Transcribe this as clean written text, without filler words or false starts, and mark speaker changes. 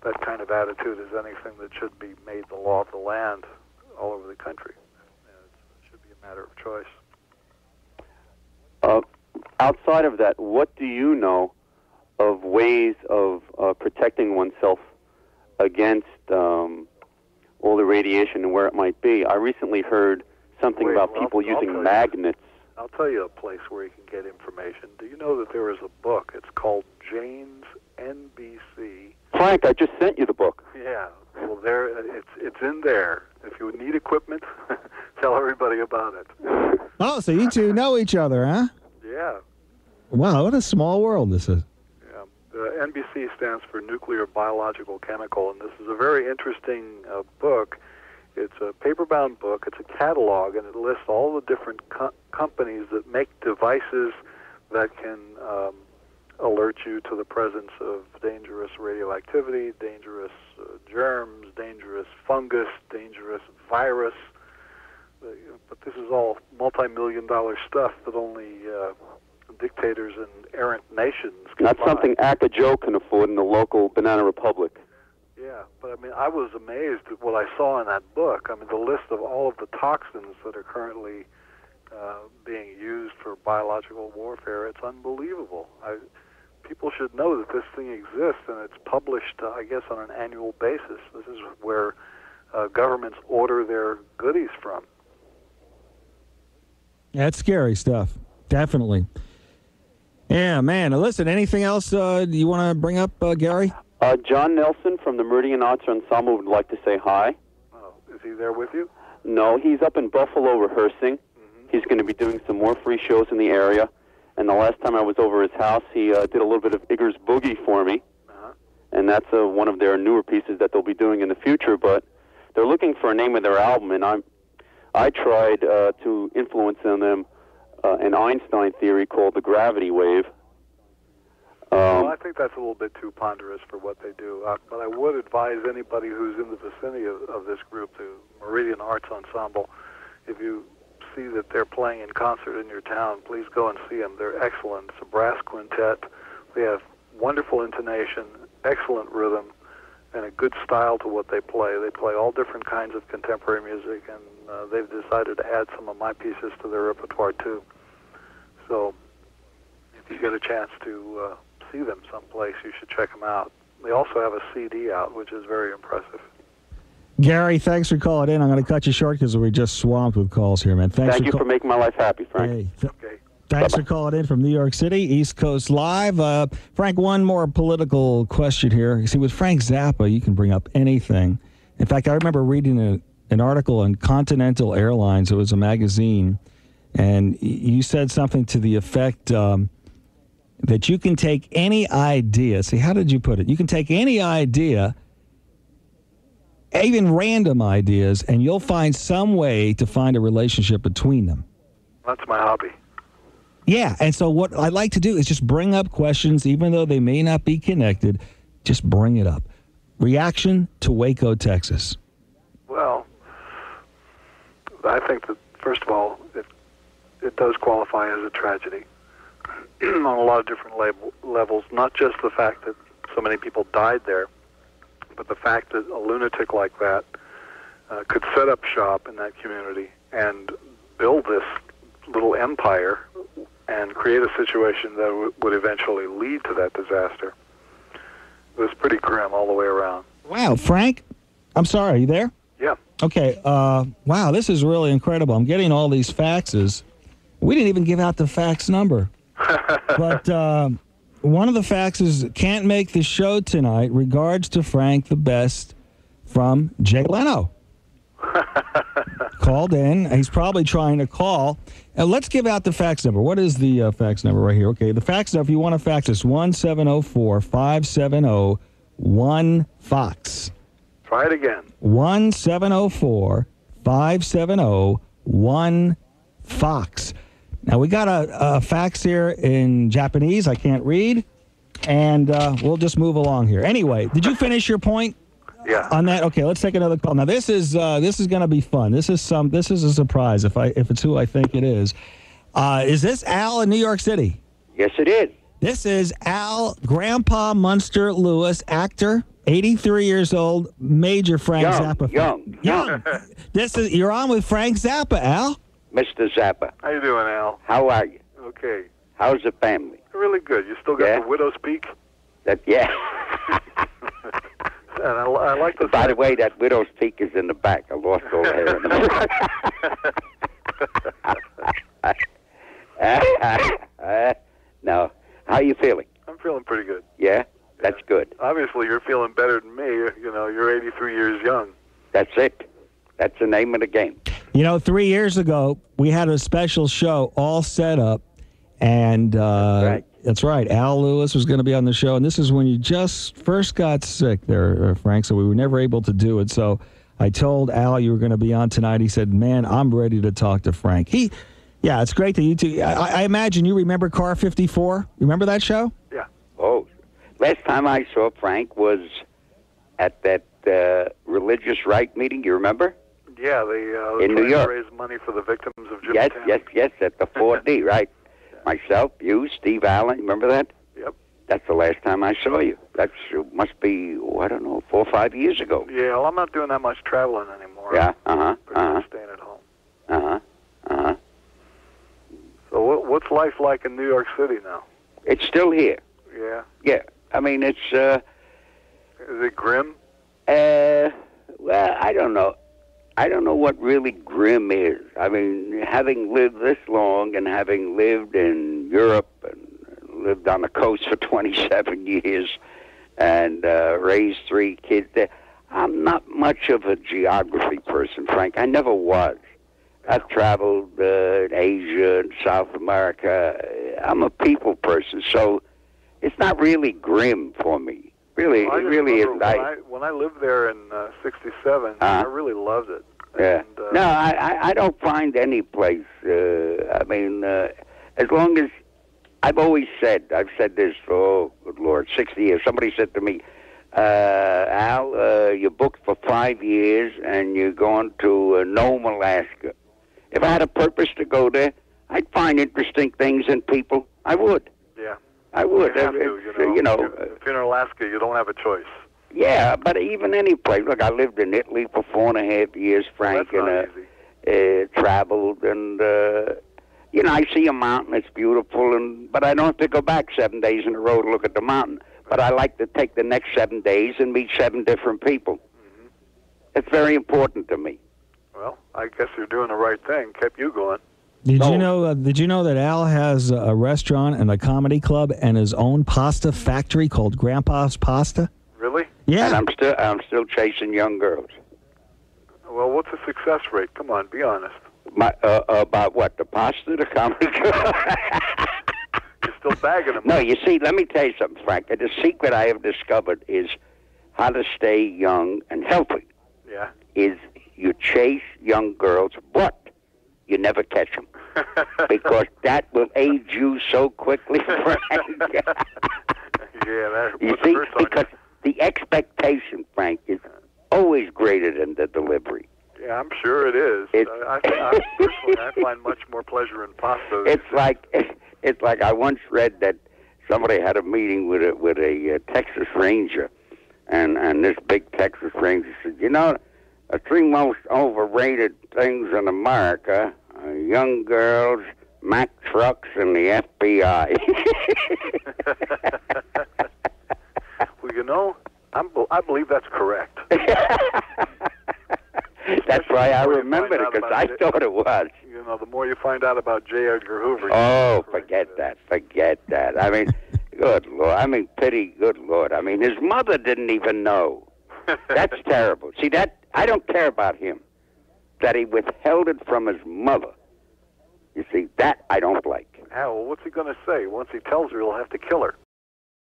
Speaker 1: that kind of attitude is anything that should be made the law of the land all over the country. It should be a matter of choice.
Speaker 2: Outside of that, what do you know of ways of protecting oneself against all the radiation and where it might be? I recently heard something about people using magnets.
Speaker 1: I'll tell you a place where you can get information. Do you know that there is a book? It's called Jane's NBC.
Speaker 2: Frank, I just sent you the book.
Speaker 1: Yeah. Well, it's in there. If you need equipment, tell everybody about it.
Speaker 3: Oh, so you two know each other, huh?
Speaker 1: Yeah.
Speaker 3: Wow, what a small world this is.
Speaker 1: Yeah. The NBC stands for Nuclear, Biological, Chemical, and this is a very interesting book. It's a paper-bound book. It's a catalog, and it lists all the different companies that make devices that can alert you to the presence of dangerous radioactivity, dangerous germs, dangerous fungus, dangerous virus. But this is all multi-million-dollar stuff that only dictators and errant nations can
Speaker 2: Not
Speaker 1: buy.
Speaker 2: something Acca Joe can afford in the local Banana Republic.
Speaker 1: Yeah, but I mean, I was amazed at what I saw in that book. I mean, the list of all of the toxins that are currently being used for biological warfare, it's unbelievable. People should know that this thing exists, and it's published, I guess, on an annual basis. This is where governments order their goodies from.
Speaker 3: That's scary stuff. Definitely. Yeah, man. Listen, anything else you want to bring up, Gary?
Speaker 2: John Nelson from the Meridian Arts Ensemble would like to say hi.
Speaker 1: Oh, is he there with you?
Speaker 2: No, he's up in Buffalo rehearsing. Mm-hmm. He's going to be doing some more free shows in the area. And the last time I was over his house, he did a little bit of Igor's Boogie for me. Uh-huh. And that's one of their newer pieces that they'll be doing in the future. But they're looking for a name of their album, and I tried to influence on them an Einstein theory called the gravity wave.
Speaker 1: Well, I think that's a little bit too ponderous for what they do. But I would advise anybody who's in the vicinity of this group, the Meridian Arts Ensemble, if you see that they're playing in concert in your town, please go and see them. They're excellent. It's a brass quintet. They have wonderful intonation, excellent rhythm, and a good style to what they play. They play all different kinds of contemporary music, and they've decided to add some of my pieces to their repertoire, too. So if you get a chance to see them someplace, you should check them out. They also have a CD out, which is very impressive.
Speaker 3: Gary, thanks for calling in. I'm going to cut you short because we're just swamped with calls here, man.
Speaker 2: Thank you for making my life happy, Frank.
Speaker 3: Hey, thanks for calling in from New York City, East Coast Live. Frank, one more political question here. You see, with Frank Zappa, you can bring up anything. In fact, I remember reading an article on Continental Airlines. It was a magazine, and you said something to the effect that you can take any idea. See, how did you put it? You can take any idea, even random ideas, and you'll find some way to find a relationship between them.
Speaker 1: That's my hobby.
Speaker 3: Yeah, and so what I like to do is just bring up questions, even though they may not be connected, just bring it up. Reaction to Waco, Texas.
Speaker 1: Well, I think that, first of all, it does qualify as a tragedy on a lot of different levels, not just the fact that so many people died there, but the fact that a lunatic like that could set up shop in that community and build this little empire and create a situation that would eventually lead to that disaster. It was pretty grim all the way around.
Speaker 3: Wow, Frank, I'm sorry, are you there?
Speaker 1: Yeah.
Speaker 3: Okay, wow, this is really incredible. I'm getting all these faxes. We didn't even give out the fax number. But one of the faxes, can't make the show tonight. Regards to Frank, the best, from Jay Leno. Called in. He's probably trying to call. Let's give out the fax number. What is the fax number right here? Okay, the fax number, if you want to fax us, 1-704-570-1-FOX.
Speaker 1: Try it again.
Speaker 3: 1-704-570-1-FOX. Now, we got a fax here in Japanese I can't read, and we'll just move along here. Anyway, did you finish your point?
Speaker 1: Yeah.
Speaker 3: On that, okay. Let's take another call. Now, this is going to be fun. This is a surprise if it's who I think it is. Is this Al in New York City?
Speaker 4: Yes, it is.
Speaker 3: This is Al, Grandpa Munster Lewis, actor, 83 years old, Major Frank Zappa.
Speaker 2: Young.
Speaker 3: You're on with Frank Zappa, Al.
Speaker 2: Mr. Zappa.
Speaker 1: How you doing, Al?
Speaker 2: How are you?
Speaker 1: Okay.
Speaker 2: How's the family?
Speaker 1: Really good. You still got the widow's peak?
Speaker 2: Yeah.
Speaker 1: And I like the.
Speaker 2: By the way, that widow's peak is in the back. I lost all the hair in the front. No. How are you feeling?
Speaker 1: I'm feeling pretty good.
Speaker 2: Yeah? That's good.
Speaker 1: Obviously, you're feeling better than me. You know, you're 83 years young.
Speaker 2: That's it. That's the name of the game.
Speaker 3: 3 years ago, we had a special show all set up, and that's right. Al Lewis was going to be on the show, and this is when you just first got sick there, Frank, so we were never able to do it. So I told Al you were going to be on tonight. He said, man, I'm ready to talk to Frank. Yeah, it's great that you two. I imagine you remember Car 54? You remember that show?
Speaker 1: Yeah.
Speaker 2: Oh, last time I saw Frank was at that religious right meeting. You remember?
Speaker 1: Yeah, they
Speaker 2: in New York.
Speaker 1: Raise money for the victims of Jimtown.
Speaker 2: Yes, at the 4D, right? Myself, you, Steve Allen. Remember that?
Speaker 1: Yep.
Speaker 2: That's the last time I saw you. That must be, 4 or 5 years ago.
Speaker 1: Yeah, well, I'm not doing that much traveling anymore.
Speaker 2: Yeah.
Speaker 1: I'm staying at home. So what's life like in New York City now?
Speaker 2: It's still here.
Speaker 1: Yeah.
Speaker 2: Yeah. I mean, it's.
Speaker 1: Is it grim?
Speaker 2: Well, I don't know. I don't know what really grim is. I mean, having lived this long and having lived in Europe and lived on the coast for 27 years and raised 3 kids there, I'm not much of a geography person, Frank. I never was. I've traveled Asia and South America. I'm a people person, so it's not really grim for me. Really,
Speaker 1: well,
Speaker 2: it really isn't.
Speaker 1: When I lived there in '67, I really loved it.
Speaker 2: Yeah.
Speaker 1: And,
Speaker 2: no, I don't find any place. I mean, as long as I've said this for, good Lord, 60 years. Somebody said to me, Al, you're booked for 5 years and you're going to Nome, Alaska. If I had a purpose to go there, I'd find interesting things in people. I would.
Speaker 1: Yeah.
Speaker 2: I would.
Speaker 1: You have to, you know. If you're in Alaska, you don't have a choice.
Speaker 2: Yeah, but even any place. Look, I lived in Italy for 4.5 years, Frank,
Speaker 1: That's not
Speaker 2: and traveled, and I see a mountain. It's beautiful, but I don't have to go back 7 days in a row to look at the mountain. But I like to take the next 7 days and meet 7 different people. Mm-hmm. It's very important to me.
Speaker 1: Well, I guess you're doing the right thing. Kept you going.
Speaker 3: Did you know that Al has a restaurant and a comedy club and his own pasta factory called Grandpa's Pasta?
Speaker 1: Really?
Speaker 3: Yeah.
Speaker 2: And I'm still chasing young girls.
Speaker 1: Well, what's the success rate? Come on, be honest.
Speaker 2: About what? The pasta, the comedy club?
Speaker 1: You're still bagging them.
Speaker 2: No, you see, let me tell you something, Frank. The secret I have discovered is how to stay young and healthy.
Speaker 1: Yeah.
Speaker 2: Is you chase young girls, but you never catch them. Because that will age you so quickly, Frank. You see, because the expectation, Frank, is always greater than the delivery.
Speaker 1: Yeah, I'm sure it is. Personally, I find much more pleasure in pasta.
Speaker 2: It's like I once read that somebody had a meeting with a Texas Ranger, and this big Texas Ranger said, the 3 most overrated things in America are young girls, Mack trucks, and the FBI.
Speaker 1: Well, I believe that's correct.
Speaker 2: That's why I remembered it, because I thought it was.
Speaker 1: The more you find out about J. Edgar Hoover.
Speaker 2: Oh, forget that. I mean, good Lord. Good Lord. I mean, his mother didn't even know. That's terrible. See, I don't care about him. That he withheld it from his mother. You see, that I don't like.
Speaker 1: Well, what's he going to say? Once he tells her, he'll have to kill her.